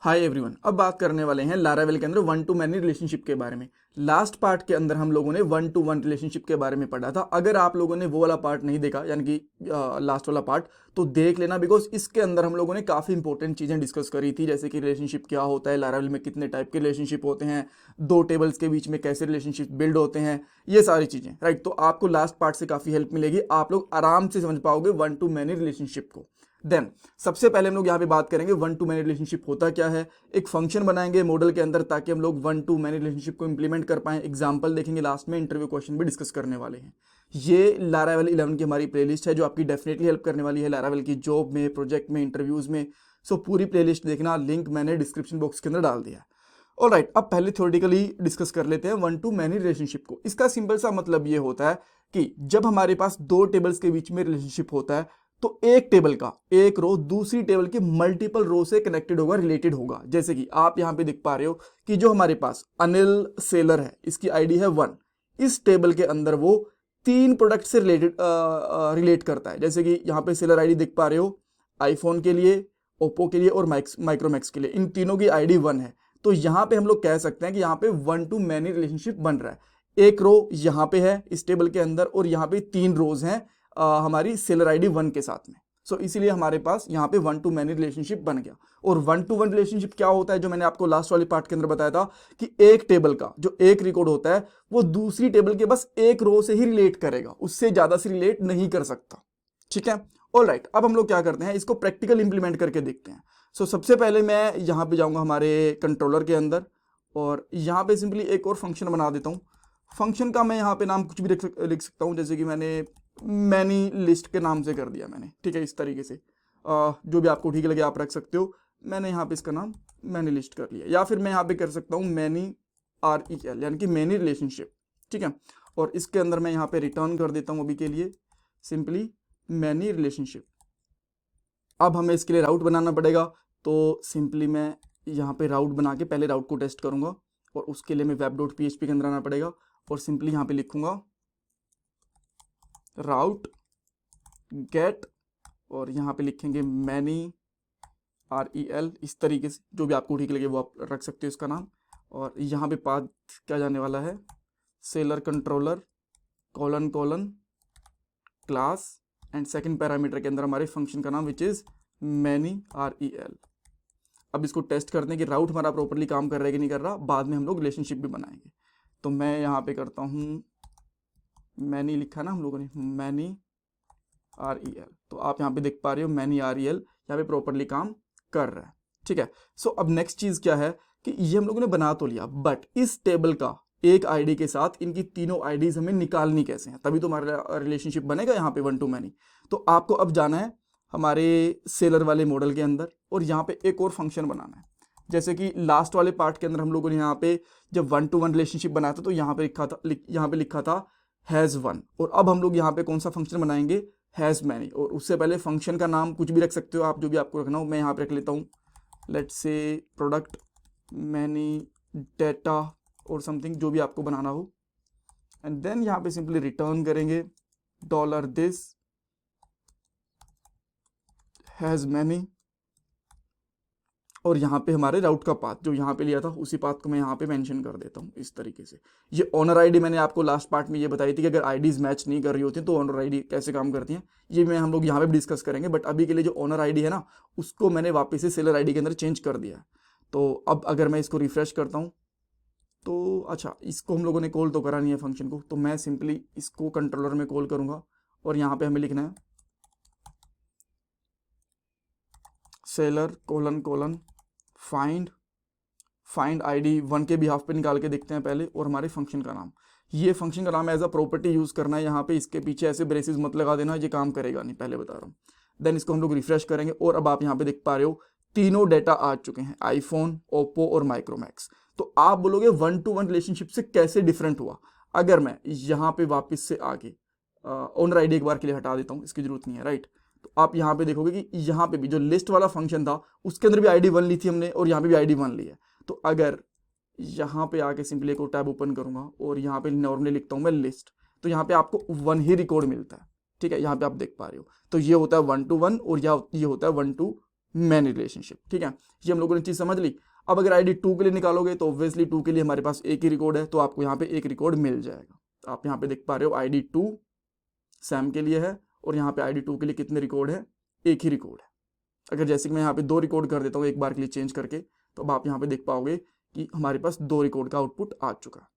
Hi everyone, अब बात करने वाले हैं लारावेल के अंदर वन टू मैनी रिलेशनशिप के बारे में। लास्ट पार्ट के अंदर हम लोगों ने वन टू वन रिलेशनशिप के बारे में पढ़ा था। अगर आप लोगों ने वो वाला पार्ट नहीं देखा, यानी कि लास्ट वाला पार्ट, तो देख लेना, बिकॉज इसके अंदर हम लोगों ने काफ़ी इंपॉर्टेंट चीज़ें डिस्कस करी थी, जैसे कि रिलेशनशिप क्या होता है, लारावेल में कितने टाइप के रिलेशनशिप होते हैं, दो टेबल्स के बीच में कैसे रिलेशनशिप बिल्ड होते हैं, ये सारी चीज़ें, राइट। तो आपको लास्ट पार्ट से काफ़ी हेल्प मिलेगी, आप लोग आराम से समझ पाओगे वन टू मैनी रिलेशनशिप को। देन सबसे पहले हम लोग यहाँ पे बात करेंगे वन टू मैनी रिलेशनशिप होता क्या है। एक फंक्शन बनाएंगे मॉडल के अंदर ताकि हम लोग वन टू मैनी रिलेशनशिप को इंप्लीमेंट कर पाएं। एग्जांपल देखेंगे, लास्ट में इंटरव्यू क्वेश्चन भी डिस्कस करने वाले हैं। ये लारावेल 11 की हमारी प्लेलिस्ट है जो आपकी डेफिनेटली हेल्प करने वाली है लारावेल की जॉब में, प्रोजेक्ट में, इंटरव्यूज में। सो पूरी प्लेलिस्ट देखना, लिंक मैंने डिस्क्रिप्शन बॉक्स के अंदर डाल दिया है। ऑलराइट, अब पहले थ्योरेटिकली डिस्कस कर लेते हैं वन टू मैनी रिलेशनशिप को। इसका सिंपल सा मतलब ये होता है कि जब हमारे पास दो टेबल्स के बीच में रिलेशनशिप होता है तो एक टेबल का एक रो दूसरी टेबल के मल्टीपल रो से कनेक्टेड होगा, रिलेटेड होगा। जैसे कि आप यहां पे देख पा रहे हो कि जो हमारे पास अनिल सेलर है, इसकी आईडी है 1। इस टेबल के अंदर वो 3 प्रोडक्ट से रिलेट करता है। जैसे कि यहाँ पे सेलर आईडी देख पा रहे हो, आईफोन के लिए, ओप्पो के लिए और माइक्रोमैक्स के लिए, इन तीनों की आईडी 1 है। तो यहाँ पे हम लोग कह सकते हैं कि यहाँ पे वन टू मैनी रिलेशनशिप बन रहा है। एक रो यहाँ पे है इस टेबल के अंदर और यहाँ पे 3 रोज हैं हमारी सेलर आईडी 1 के साथ में। सो इसीलिए हमारे पास यहाँ पे वन टू मैनी रिलेशनशिप बन गया। और वन टू वन रिलेशनशिप क्या होता है, जो मैंने आपको लास्ट वाले पार्ट के अंदर बताया था कि एक टेबल का जो एक रिकॉर्ड होता है वो दूसरी टेबल के बस एक रो से ही रिलेट करेगा, उससे ज्यादा से रिलेट नहीं कर सकता। ठीक है, ऑलराइट। अब हम लोग क्या करते हैं, इसको प्रैक्टिकल इंप्लीमेंट करके देखते हैं। सो सबसे पहले मैं यहाँ पे जाऊंगा हमारे कंट्रोलर के अंदर और यहाँ पे सिंपली एक और फंक्शन बना देता हूँ। फंक्शन का मैं यहाँ पे नाम कुछ भी लिख सकता हूँ, जैसे कि मैंने मैनी लिस्ट के नाम से कर दिया मैंने। ठीक है, इस तरीके से जो भी आपको ठीक लगे आप रख सकते हो। मैंने यहाँ पे इसका नाम मैनी लिस्ट कर लिया, या फिर मैं यहाँ पे कर सकता हूँ मैनी REL, यानी कि मैनी रिलेशनशिप। ठीक है, और इसके अंदर मैं यहाँ पे रिटर्न कर देता हूँ अभी के लिए सिंपली मैनी रिलेशनशिप। अब हमें इसके लिए राउट बनाना पड़ेगा, तो सिंपली मैं यहाँ पे राउट बना के पहले राउट को टेस्ट करूँगा और उसके लिए मैं web.php के अंदर आना पड़ेगा और सिंपली यहाँ पे लिखूंगा राउट गेट और यहाँ पे लिखेंगे मैनी REL, इस तरीके से जो भी आपको ठीक लगे वो आप रख सकते हो इसका नाम। और यहाँ पे पाथ क्या जाने वाला है, seller controller colon colon class and second parameter के अंदर हमारे फंक्शन का नाम विच इज मैनी REL। अब इसको टेस्ट करते हैं कि राउट हमारा प्रॉपरली काम कर रहा है कि नहीं कर रहा, बाद में हम लोग रिलेशनशिप भी बनाएंगे। तो मैं यहाँ पे करता हूँ मैनी, लिखा ना हम लोगों ने मैनी REL, तो आप यहाँ पे देख पा रहे हो मैनी REL यहाँ पे प्रॉपरली काम कर रहा है। ठीक है, सो अब नेक्स्ट चीज क्या है कि ये हम लोगों ने बना तो लिया, बट इस टेबल का एक आईडी के साथ इनकी तीनों आईडीज हमें निकालनी कैसे हैं, तभी तो हमारा रिलेशनशिप बनेगा यहाँ पे वन टू मैनी। तो आपको अब जाना है हमारे सेलर वाले मॉडल के अंदर और यहाँ पे एक और फंक्शन बनाना है। जैसे कि लास्ट वाले पार्ट के अंदर हम लोगों ने यहाँ पे जब वन टू वन रिलेशनशिप बनाया था तो यहाँ पे लिखा था हैज़ 1, और अब हम लोग यहाँ पे कौन सा फंक्शन बनाएंगे, हैज़ मैनी। और उससे पहले फंक्शन का नाम कुछ भी रख सकते हो आप, जो भी आपको रखना हो। मैं यहाँ पे रख लेता हूँ let's say product many data और समथिंग, जो भी आपको बनाना हो। एंड देन यहाँ पे सिंपली रिटर्न करेंगे $this हैज़ मैनी, और यहाँ पे हमारे राउट का पाथ जो यहाँ पे लिया था उसी पाथ को मैं यहाँ पे मेंशन कर देता हूँ इस तरीके से। ये ऑनर आईडी मैंने आपको लास्ट पार्ट में ये बताई थी कि अगर आईडीज मैच नहीं कर रही होती तो ऑनर आईडी कैसे काम करती हैं, ये मैं हम लोग यहाँ पे भी डिस्कस करेंगे। बट अभी के लिए जो ऑनर आईडी है ना, उसको मैंने वापस से सेलर आईडी के अंदर चेंज कर दिया है। तो अब अगर मैं इसको रिफ्रेश करता हूँ तो अच्छा, इसको हम लोगों ने कॉल तो करा नहीं है फंक्शन को, तो मैं सिंपली इसको कंट्रोलर में कॉल करूँगा और यहाँ पे हमें लिखना है seller colon colon find ID 1 के बिहाफ पे निकाल के देखते हैं पहले, और हमारे फंक्शन का नाम, ये फंक्शन का नाम एज अ प्रॉपर्टी यूज करना है यहाँ पे। इसके पीछे ऐसे ब्रेसेस मत लगा देना, ये काम करेगा नहीं, पहले बता रहा हूँ। देन इसको हम लोग रिफ्रेश करेंगे और अब आप यहाँ पे देख पा रहे हो तीनों डेटा आ चुके हैं, आईफोन, ओप्पो और माइक्रोमैक्स। तो आप बोलोगे वन टू वन रिलेशनशिप से कैसे डिफरेंट हुआ। अगर मैं यहाँ पे वापस से आगे ओनर आईडी एक बार के लिए हटा देता हूँ, इसकी जरूरत नहीं है, राइट। तो आप यहाँ पे देखोगे कि यहाँ पे भी जो लिस्ट वाला फंक्शन था उसके अंदर भी आईडी 1 ली थी हमने और यहाँ पे भी आईडी 1 ली है। तो अगर यहाँ पे आके सिंपली एक और टैब ओपन करूंगा और यहाँ पे नॉर्मली लिखता हूँ मैं लिस्ट, तो यहाँ पे आपको 1 ही रिकॉर्ड मिलता है। ठीक है, यहाँ पे आप देख पा रहे हो। तो ये होता है वन टू वन और ये होता है वन टू मैनी रिलेशनशिप। ठीक है, ये हम लोगों ने चीज़ समझ ली। अब अगर आईडी 2 के लिए निकालोगे तो ऑब्वियसली 2 के लिए हमारे पास एक ही रिकॉर्ड है, तो आपको यहाँ पे एक रिकॉर्ड मिल जाएगा। आप यहाँ पे देख पा रहे हो आईडी 2 सैम के लिए है, और यहाँ पे आईडी 2 के लिए कितने रिकॉर्ड है, एक ही रिकॉर्ड है। अगर जैसे कि मैं यहाँ पे 2 रिकॉर्ड कर देता हूँ एक बार के लिए चेंज करके, तो अब आप यहाँ पे देख पाओगे कि हमारे पास 2 रिकॉर्ड का आउटपुट आ चुका है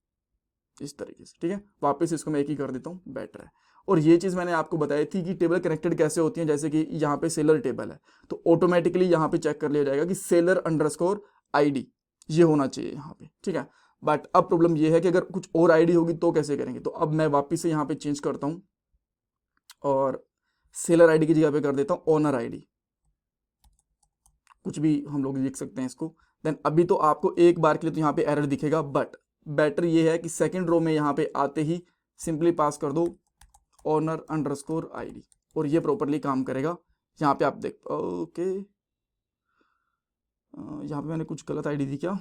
इस तरीके से। ठीक है, वापस इसको मैं एक ही कर देता हूँ, बेटर है। और ये चीज़ मैंने आपको बताई थी कि टेबल कनेक्टेड कैसे होती है। जैसे कि यहाँ पे सेलर टेबल है, तो ऑटोमेटिकली यहाँ पे चेक कर लिया जाएगा कि सेलर अंडरस्कोर आईडी ये होना चाहिए यहाँ पे। ठीक है, बट अब प्रॉब्लम ये है कि अगर कुछ और आईडी होगी तो कैसे करेंगे। तो अब मैं वापिस से यहाँ पे चेंज करता हूँ और सेलर आईडी की जगह पे कर देता हूँ ओनर आईडी, कुछ भी हम लोग लिख सकते हैं इसको। देन अभी तो आपको एक बार के लिए तो यहाँ पे एरर दिखेगा, बट बेटर ये है कि सेकंड रो में यहाँ पे आते ही सिंपली पास कर दो ओनर अंडरस्कोर आईडी, और ये प्रॉपरली काम करेगा। यहाँ पे आप देख ओके, यहाँ पे मैंने कुछ गलत आईडी दी क्या,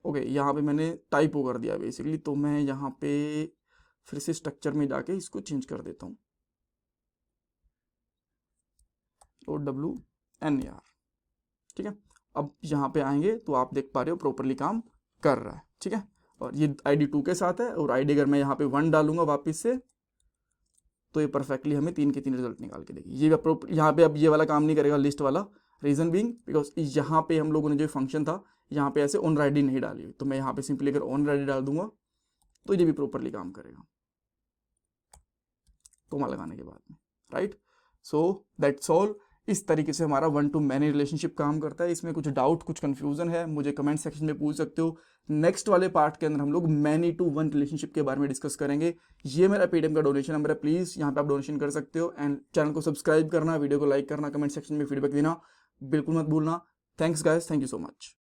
ओके यहाँ पे मैंने टाइपो कर दिया बेसिकली। तो मैं यहाँ पे फिर से स्ट्रक्चर में जाके इसको चेंज कर देता हूँ, OWNAR। ठीक है, अब यहाँ पे आएंगे तो आप देख पा रहे हो प्रॉपरली काम कर रहा है। ठीक है, और ये आईडी 2 के साथ है, और आईडी अगर मैं यहाँ पे 1 डालूंगा वापस से, तो ये परफेक्टली हमें 3 के 3 रिजल्ट निकाल के देगी। ये यहाँ पे अब ये वाला काम नहीं करेगा लिस्ट वाला, रीजन बीइंग बिकॉज यहाँ पे हम लोगों ने जो फंक्शन था यहाँ पे ऐसे ओनर आईडी नहीं डाली हुई। तो मैं यहाँ पे सिंपली अगर ओनर आईडी डाल दूंगा तो ये भी प्रॉपरली काम करेगा कोमा लगाने के बाद में, राइट। So that's all. इस तरीके से हमारा 1 to मैनी रिलेशनशिप काम करता है। इसमें कुछ डाउट, कुछ कंफ्यूजन है, मुझे कमेंट सेक्शन में पूछ सकते हो। नेक्स्ट वाले पार्ट के अंदर हम लोग मैनी टू 1 रिलेशनशिप के बारे में डिस्कस करेंगे। ये मेरा पेटीएम का डोनेशन नंबर है, प्लीज़ यहाँ पे आप डोनेशन कर सकते हो। एंड चैनल को सब्सक्राइब करना, वीडियो को लाइक करना, कमेंट सेक्शन में फीडबैक देना बिल्कुल मत भूलना। Thanks guys, thank you so much.